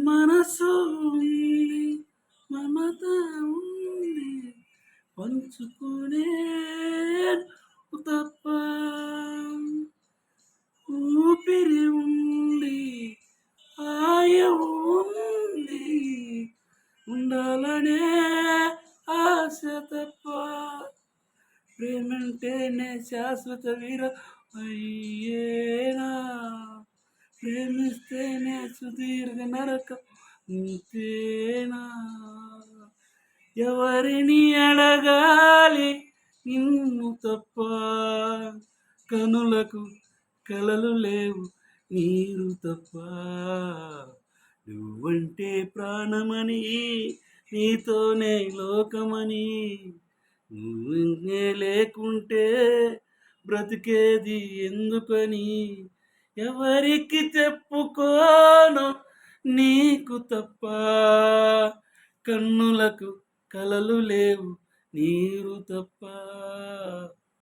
మనసు ఉంది, మమత ఉంది, పంచుకునే తప్ప ఊపిరి ఉంది, ఆయం ఉంది, ఉండాలనే ఆశ తప్ప ప్రేమంటేనే శాశ్వత వీర అయ్యేనా, ప్రేమిస్తేనే సుదీర్ఘ నరక ఇంతేనా, ఎవరిని అడగాలి నిన్ను తప్ప, కనులకు కలలు లేవు నీరు తప్ప, నువ్వంటే ప్రాణమని నీతోనే లోకమని, నువ్వే లేకుంటే బ్రతికేది ఎందుకని, ఎవరికి చెప్పుకోను నీకు తప్ప, కన్నులకు కలలు లేవు నీరు తప్ప.